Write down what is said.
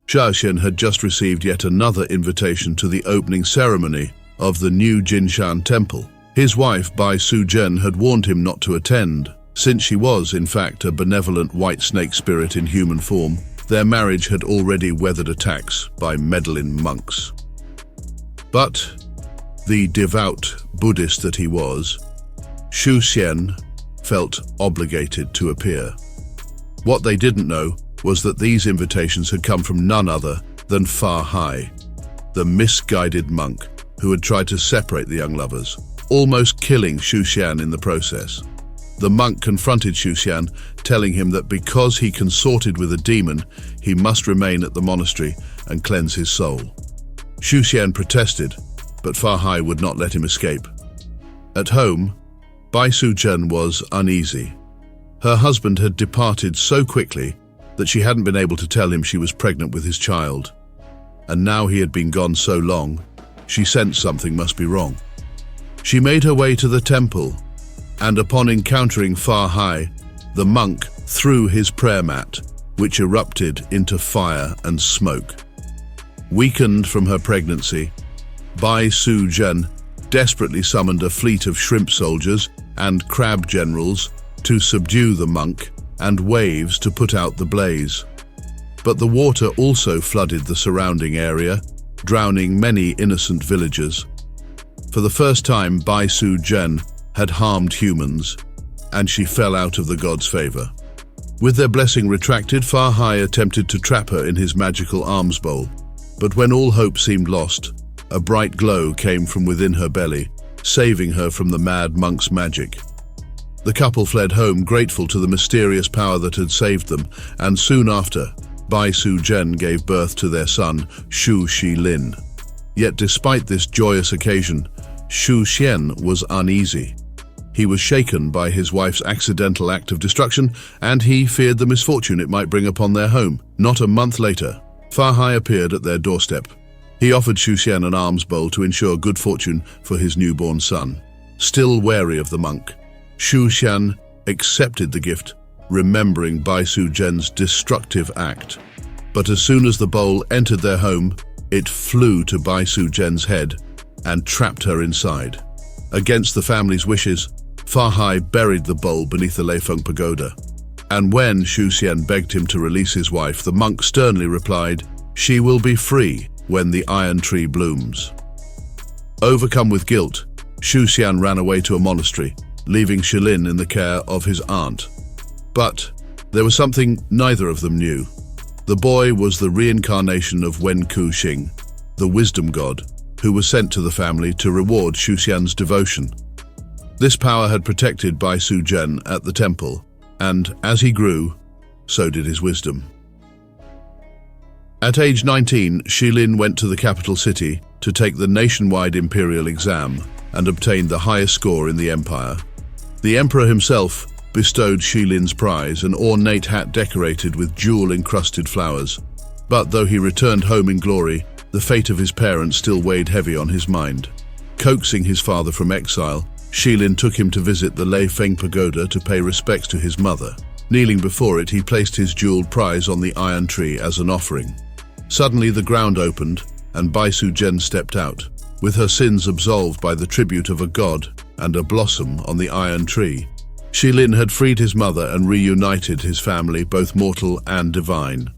𝐂𝐨𝐧𝐭 had just received yet another invitation to the opening ceremony of the new Jinshan temple. His wife, 𝐂𝐨𝐧𝐭, had warned him not to attend, since she was, in fact, a benevolent white snake spirit in human form. Their marriage had already weathered attacks by Meddling monks. But, the devout Buddhist that he was, 𝐂𝐨𝐧𝐭 felt obligated to appear. What they didn't know was that these invitations had come from none other than 𝐂𝐴, the misguided monk who had tried to separate the young lovers, almost killing 𝐂𝐨𝐧𝐭 in the process. The monk confronted 𝐂𝐨𝐧𝐭, telling him that because he consorted with a demon, he must remain at the monastery and cleanse his soul. 𝐂𝐨𝐭 protested, but 𝐂𝐴 would not let him escape. At home, 𝐂𝐨𝐧𝐭 was uneasy. Her husband had departed so quickly that she hadn't been able to tell him she was pregnant with his child. And now he had been gone so long, she sensed something must be wrong. She made her way to the temple, and upon encountering 𝐂𝐴, the monk threw his prayer mat, which erupted into fire and smoke. Weakened from her pregnancy, 𝐂𝐨𝐧𝐭 desperately summoned a fleet of shrimp soldiers and crab generals to subdue the monk and waves to put out the blaze. But the water also flooded the surrounding area, drowning many innocent villagers. For the first time, 𝐂𝐨𝐧𝐭 had harmed humans, and she fell out of the god's favor. With their blessing retracted, 𝐂𝐴 attempted to trap her in his magical alms bowl. But when all hope seemed lost, a bright glow came from within her belly, saving her from the mad monk's magic. The couple fled home, grateful to the mysterious power that had saved them, and soon after, 𝐂𝐨𝐧𝐭 gave birth to their son, 𝐂 Sh. Yet despite this joyous occasion, 𝐂 was uneasy. He was shaken by his wife's accidental act of destruction, and he feared the misfortune it might bring upon their home. Not a month later, 𝐂𝐴 appeared at their doorstep. He offered 𝐂𝐨𝐭 an alms bowl to ensure good fortune for his newborn son. Still wary of the monk, 𝐂𝐨𝐭 accepted the gift, remembering 𝐂𝐨𝐧𝐭's destructive act. But as soon as the bowl entered their home, it flew to 𝐂𝐨𝐧𝐭's head and trapped her inside. Against the family's wishes, 𝐂𝐴 buried the bowl beneath the 𝐂𝐿 pagoda. And when 𝐂𝐨𝐭 begged him to release his wife, the monk sternly replied, "She will be free when the iron tree blooms." Overcome with guilt, 𝐂𝐨𝐭 ran away to a monastery, leaving Shilin in the care of his aunt. But there was something neither of them knew. The boy was the reincarnation of 𝐂𝐿, the wisdom god, who was sent to the family to reward 𝐂𝐨𝐭's devotion. This power had protected 𝐂𝐨𝐧𝐭 at the temple, and as he grew, so did his wisdom. At age 19, Shilin went to the capital city to take the nationwide imperial exam and obtained the highest score in the empire. The emperor himself bestowed Shilin's prize, an ornate hat decorated with jewel-encrusted flowers. But though he returned home in glory, the fate of his parents still weighed heavy on his mind. Coaxing his father from exile, Shilin took him to visit the 𝐿𝐿 pagoda to pay respects to his mother. Kneeling before it, he placed his jeweled prize on the iron tree as an offering. Suddenly the ground opened, and 𝐂𝐨𝐧𝐭 stepped out, with her sins absolved by the tribute of a god and a blossom on the iron tree. Shilin had freed his mother and reunited his family, both mortal and divine.